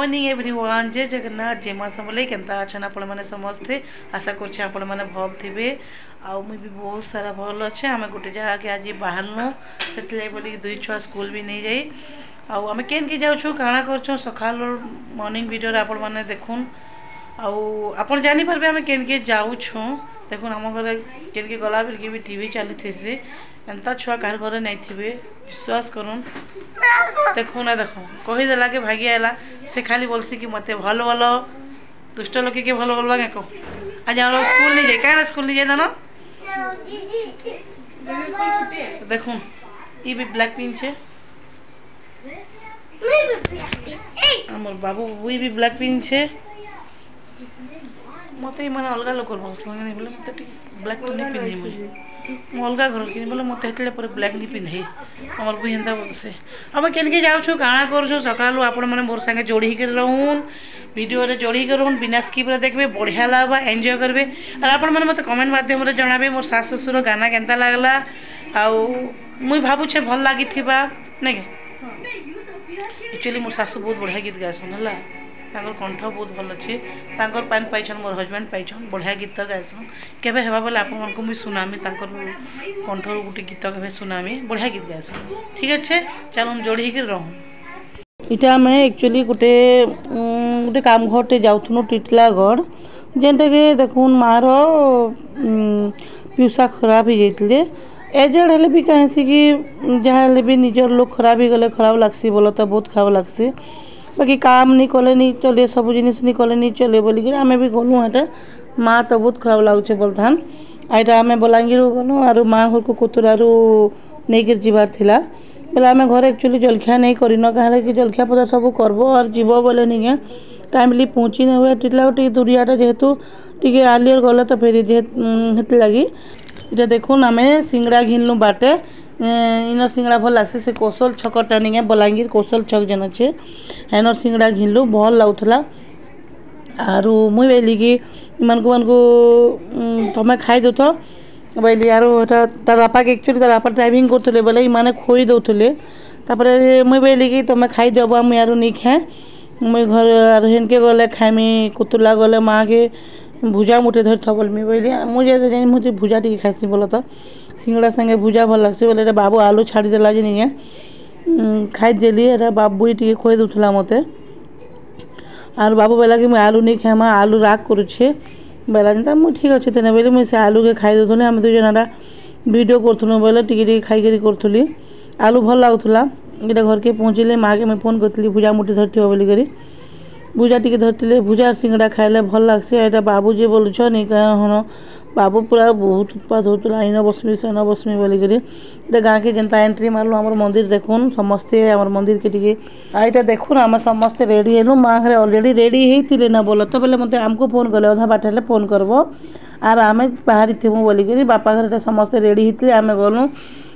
Morning everyone जय जगन्नाथ जय माँ समले केनता अच्छा आपण मैंने समस्ते आशा करछे आपण मैंने भल थे मुई भी बहुत सारा भल अच्छे आम गोटे जगह के आज बाहरनु से बोली दुई छुआ स्कूल भी नहीं जाई आम केन के जाऊँ काଣା कर सकाल मॉर्निंग वीडियो आपण मैंने देखुन आप जानी पारे आम केन के जाऊँ देखुन आम घर केन के गला बेल भी टीवी चली थे एंता छुआ कह घर नहीं थे विश्वास करूँ देखो ना देखो कहीदेला के भागी आला से खाली बोलसी कि मत भल भल दुष्ट लोक के भल बोलवा क्या कहो आज हम स्कूल नहीं जाए क्या स्कूल नहीं जाए ना देखो ये भी ब्लैक पिन छे हमर बाबू वो भी ब्लैक पिन छे मत मैंने अलग लोक बोले मत ब्लैक तो नहीं पिंधे मुझे अलग घर कि बोले मत पर ब्लैक नहीं पिंधे आमर भी हेन्ता बोलसे आम के जाऊँ काଣା कर सकालू आपण मैंने मोर संगे जोड़ी कर रहून वीडियो रे जोड़ी कर रहून बिना स्किप रे देखबे बढ़िया लगवा एंजॉय करबे और आपण मैंने मत कमेंट माध्यम रे जणाबे मोर सास ससुर गाना केनता लागला आउ मुई भाबुछे भल लागी थिबा नै एक्चुअली मोर सासु बहुत बढ़िया गीत गासन हला तांकर कंठ बहुत भल अच्छे तांकर पान पाइछन मोर हस्बैंड पाइछन बढ़िया गीत गायसन केबे हेबा बोले आपन को मुई सुनामी तांकर कंठ गुटे गीत केबे सुनामी बढ़िया गीत गायसन ठीक अच्छे चल हम जोड़ी के रहूँ इटा मैं एक्चुअली गोटे गोटे काम घरटे जाऊँ टिटलागढ़ जेनटा कि देखुन मार पिउसा खराब हो जाते एजेड हेले भी कहें कि जहाँ भी निजर लोग खराब ही गले खराब लगसी बोलो तो बहुत खराब लगसी बाकी काम नहीं कले नहीं चले सब जिनिस नहीं कले नहीं चले बोलिक आम भी गलु हाँ माँ तो बहुत खराब लगुचे बोलथान आईटा आम बलांगीर गलु और माँ घर को कोतरारू नहीं कर जीवार थिला बोले आम घर एक्चुअली जलखिया नहीं करन कहे कि जलखिया पदार्थ सब करब और जीव बोले नहीं टाइमली पहुँची नहीं हुए टिटला टी दूरियाटा जेहेतु टी आलियर गले तो फेर हेत लगी इटा देखुन आम सिंगड़ा घिनलु बाटे इनर सिंगड़ा भल लगसी से कौशल छकटा नहीं बलांगीर कौशल छक जन अच्छे हेनर सिंगड़ा घिनलु भल लगुला आर मुई बोली कि मानक तुम्हें खाई दो तो बोली यार तार बापा के एक्चुअली तार बापा ड्राइविंग करते बोले माने खोई दौले मुई बोली कि तुम्हें खाई देव मुझे यार नहीं खाए मुई घर आर हेनके गले खाइमी कुतुला गले माँ के भुजा मुठे धर था बोलमी बोली मुझे जानी मुझे भुजा टी खासी बोल तो सिंगड़ा संगे भुजा भल लगसी बोले बाबू आलू छाड़देला जे नहीं खाई देली एटा बाबू टी खोई दूला मत आर बाबू बोला कि मुझे आलू नहीं खाए माँ आलू राग करुछे बोला जनता मुझे ठीक अच्छे तेने बोली मुझे आलू के खाई दूसरी आम दुई जनाटा वीडियो करूँ बोले टी खाई करी आलू भल लगुला इटा घर के पहुँचले माँ के मुझे फोन करी भुजा मुठी धरती बोलिक भुजा टी धरती भुजा सिंगड़ा खाइले भल लगसी एटा बाबू जी बोलुछ नहीं कह हन बाबू पूरा बहुत उत्पाद होता इन बसमी सेन बसमी बोलिक गाँ के जनता एंट्री मारलु आम मंदिर देखुन समस्ते आम मंदिर के टी आईटा देखुन आम समस्ते रेडी हेलु माँ घर अलरेडी रेडी होते ना बोल तो बोले मत आमको फोन कले अधा बाट हेल्ले फोन करब आर आम बाहरी थी बोलिक बापा घर समस्ते रेडी होते आम गलु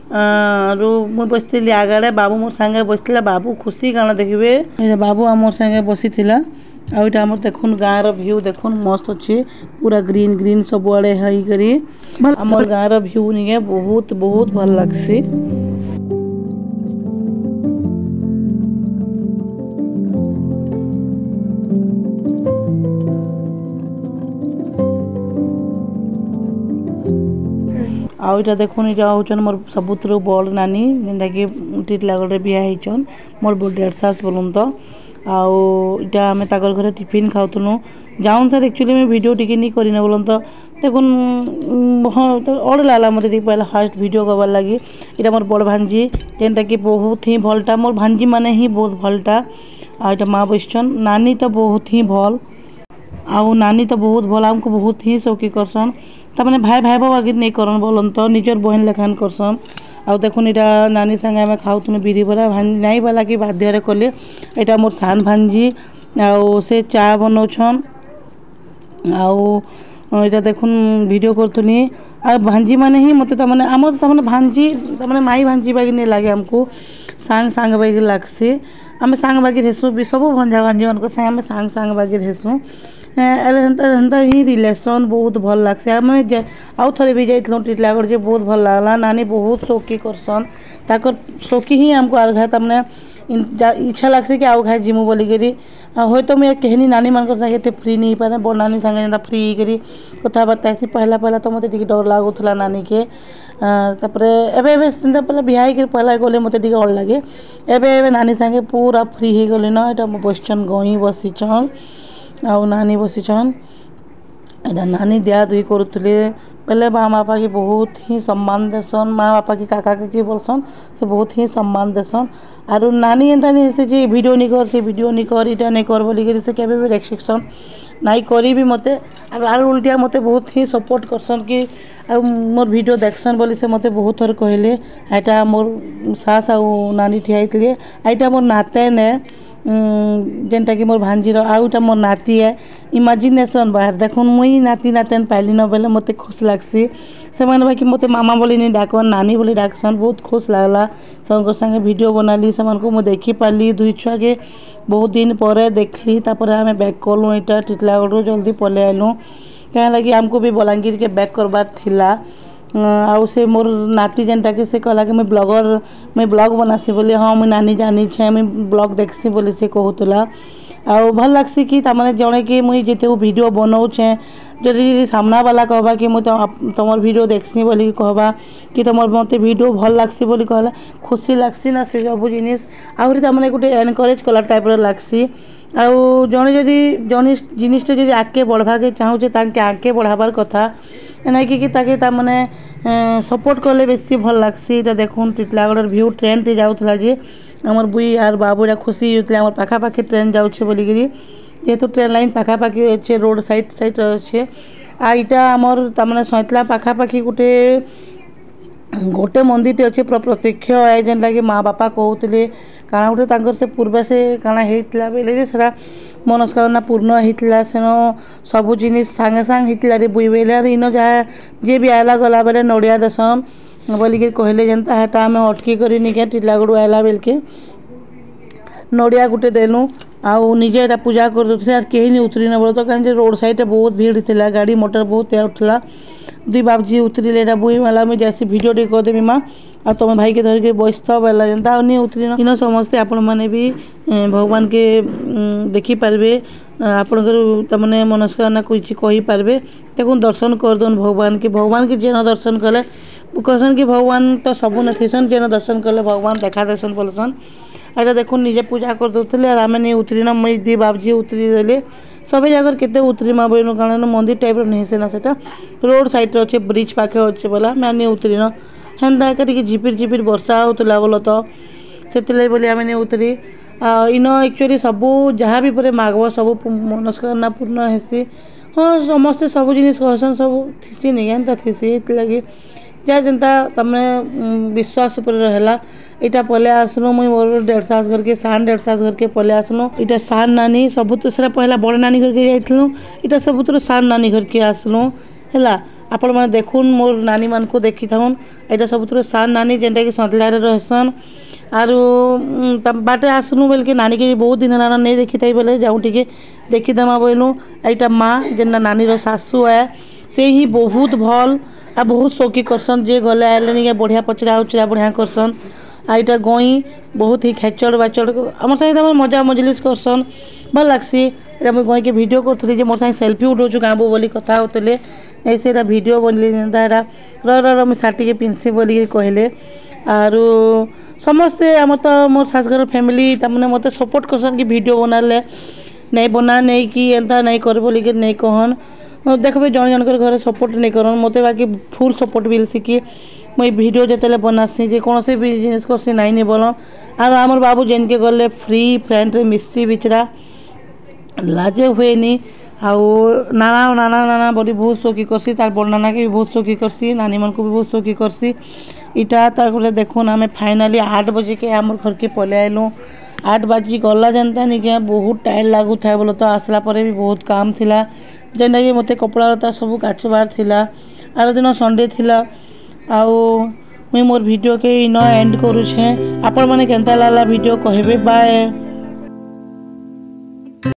मुझे बसती आगड़े बाबू मोर सांगे बसला बाबू खुशी गाना देखिए बाबू आम मोर सांगे बसी आईटा आम देखुन गाँव भ्यू देखुन मस्त अच्छे पूरा ग्रीन ग्रीन सब आड़े है आम गाँव भ्यू नहीं बहुत बहुत भल लगसी आईटा देखुन ये हूँ मोर सबुत बड़ नानी जेनटा कि टिटलागढ़ बिहा होचन मोर डेढ़ सास बोलूँ तो आईटा आम ताकर घर टिफिन खाऊलु जाऊन सर एक्चुअली मैं वीडियो टी नहीं करना बोलन तो देखुन हाँ तो अड़ लागला मत पहला फास्ट वीडियो करवार लगी यहाँ मोर बड़ भांजी जेनटा कि बहुत ही भलटा मोर भांजी माने ही बहुत भलटा आईटा माँ बसचन नानी तो बहुत ही भल आउ नानी तो बहुत भल आमको बहुत ही शौकी करसन तमाने भाई भाई बाबा गीत नहीं करन बोलन तो निजर बहन लेखान करसन आउ देखुन यहाँ नानी संगे आम खाऊँ बिरी बरा भांजी नाई बाला कि बाध्य कले यहाँ मोर सान भांजी आउ से चा बनाऊन आउ यहाँ देखुन वीडियो करूनी आ भांजी माने ही मत आम तमाने भांजी तमाने माई भांजी बागी नहीं लगे आमको सांग सांग बागी लगसी आम सांग बागी हेसु भी सब भंजा भांजी मान संगे आम सांग सांग बागी हेसु हेन्ता ही रिलेसन बहुत भल लागसी। आम आउ थे भी जाइलु टिटलागढ़ जे बहुत भल लागला। नानी बहुत शौकी करसन ताकर शौकी ही आमको आर घाए तमने इच्छा लागसी कि आउ घाए जिमु बोलिकी हय तो मुझे कहनी नानी मान संगे फ्री नहीं पारे बड़ नानी संगे जेनता फ्री करी कथबार्ता हेसी। पहला पहला तो मते डर लागुला नानी के तापरे एबे एबे सेंता पहला बिहाई के पहला गले मते टिके डर लगे। एबे एबे नानी संगे पूरा फ्री हो गली न। एटा बसचन गई बसीचन आउ नानी बसीचन एटा नानी दिया दुई करुले। पहले माँ बापा की बहुत ही सम्मान देसन। माँ बापा की काका काकी बोलसन से बहुत ही सम्मान देसन। आरु नानी एंता नहीं से जे वीडियो नहीं कर से वीडियो नहीं कर इटा नहीं कर बोली से केबे भी रेस्ट्रिक्शन नाई करी भी मते आर उल्टिया मते बहुत ही सपोर्ट करसन कि मोर वीडियो देखसन बोली से मते बहुत थर कहले। एटा मोर सास आ नानी ठियाइतले एटा मोर नाते ने जेनटा कि मोर भांजीर आउटा मोर नाती है। इमेजिनेशन बाहर देखुन मुई नाती नातेन पाइली न बेले मते खुश लागसी। से मैंने बाकी मते मामा बोली नहीं डाकन नानी बोली डाकसन बहुत खुश लागला। संग संगे वीडियो बनाली से को मुझे देखी पाली दुई छुआ के बहुत दिन पर देखली। तापर आम बैक कलु इटा टिटलागढ़ जल्दी पले आलु क्या लगी आमको भी बलांगीर के बैक करबार थिला। आउ से मोर नाती जेनटा कि से कहला कि मैं ब्लॉग बनासी बोली हाँ मुझे नानी जानी छे मुझे ब्लॉग देखसी बोली से कहूला। आउ भल लागसी कि तामाने जणे कि मुई जेते वीडियो बनाऊे जदि सामना वाला कहबा कि मुझे तुम वीडियो देखसी बोली कहबा कि तुम मत वीडियो भल लागसी बोली कहला खुशी लागसी ना से सब जिनिस आहरी तामाने गोटे एनकरेज कला टाइप लागसी। आउ जणे जदि जिनिसटा जदि आगे बढ़वा के चाहूचे ताके आगे बढ़ाबार कथा ना कि ताके तामाने सपोर्ट कले बेसी भल लागसी। इटा देखुन टिटलागढ़ व्यू ट्रेन टे जाउथला जे आमर बुई आर बाबूरा खुशी होते आम पाखापाखि ट्रेन जाऊे बोलिकी जेहेतु ट्रेन लाइन पाखापाखि अच्छे रोड साइड अच्छे आईटा आमर तमाने सैतला पाखापाखि गोटे मंदिर अच्छे प्रत्यक्ष है जेनटा कि माँ बापा कहते काଣା गोटे तांकर से पूर्व से काଣା होता बेले सेटा मनस्कामना पूर्ण होता सेन सब जिनिस सांगे सांग होता रे बुई बेले इन जहाँ जी भी आला गला बेले नड़िया देसन बोलिकी कहले जेनता हेटा आम अटकी कर निके टिटलागढ़ आला बेलके नड़िया गुटे देलु आउ निजे एटा पूजा कर दे आर कहीं नहीं उतरी न बोलो तो कहीं रोड साइड बहुत भीड़ थी गाड़ी मोटर बहुत उठला दुई बाबजी उतरी एटा बुई वाला मुझे जैसी वीडियो टे करदेवी माँ आ तुम भाई के धरिक बसत बेला जेनता नहीं उतरी इन समस्ते आपण मैंने भी भगवान के देखिपारे आपणकर तमने मनस्कामना कुछ कहींपारे देखुन दर्शन करदन भगवान के जेन दर्शन कले कहसन कि भगवान तो सबू नथीसन जेन दर्शन कले भगवान देखा देसन बोलसन। एटा देखुन निजे पूजा कर दौले आर आम नहीं उतरी न मुझे दी बाबजी उतरी देले सब जगह केते उतरी मा बोल कारण मंदिर टाइप नहीं सेना सेटा रोड साइड अच्छे ब्रिज पाखे अच्छे बोला मैं नहीं उतरी न हेन्ता एक झिपिर झिपिर वर्षा होता बोल तो से बोली आम नहीं उतरी इन एक्चुअली सबू जहाँ भी पर मागब सब मनस्कामना पूर्ण हेसी। हाँ समस्ते सब जिनिस कहसन सब थीसी नहीं हेन्ता थीसी लगी जहाँ जेनता तमने विश्वास पर रहला। इटा पले आसनु मुई मोर 1.5 सास घर के सान 1.5 सास घर के पले आसनु इटा सान नानी सबुत से पहला बड़ नानी घर के जाइलु इटा सबुतर सान नानी घर के आसनु हैला आपण माने देखुन मोर नानी मान को देखी थाउन एटा सबुतर सान नानी जेनटा कि सतला रे रहसन आरु बाटे आसनु बेल के नानी के बहुत दिन ना नहीं देखी थाई बोले जाऊँ टिके देखी दमा बोलू एटा माँ जेना नानी रो सासू है से ही बहुत भल आ बहुत शौकी करसन जे गले आले नहीं बढ़िया पचरा उचरा बढ़िया करसन आईटा गई बहुत ही खेचड़ बाचड़ आम साथ मजा मजलिस करसन भल लागसी। एटा मुझे गई के वीडियो करी मोर साथ सेल्फी उठाऊँ गाँबू बोली कथा होते ऐसे वीडियो बनली जेनता रा मुझे साटी के पिंसी बोली कहले आरु समस्ते आम तो मोर शाशुघर फैमिली तमने मत सपोर्ट करसन कि वीडियो बनाले नहीं बना नहीं कि एंता नहीं कर बोलिक नहीं कहन देखबे जन जनकर घर सपोर्ट नहीं करन मत बाकी फुल सपोर्ट मिलसी कि मुई वीडियो जिते बनासी जे कौन से भी जिनिस करसी नहीं बोलन आर आमर बाबू जेन के गले फ्री फ्रेंड मिसी बिचरा लाजे हुए नी आउ नाना नाना नाना बोली बहुत शौकी करसी तार बड़ नाना के भी बहुत शौकी करसी नानी मन को भी बहुत शौकी करसी। इटा तार देखुन आम फाइनाली 8 बजे के आमर घर के पले आइलु 8 बजे गला जनता नहीं क्या बहुत टाइम लगू था बोलो तो आसला पर भी बहुत काम थिला जेनटा कि मत कपड़ा लता सब काचबार थिला आर दिन संडे थिला आउ मुई मोर वीडियो के इन एंड करुछे आपण माने केनता लागला वीडियो कहबे बाय।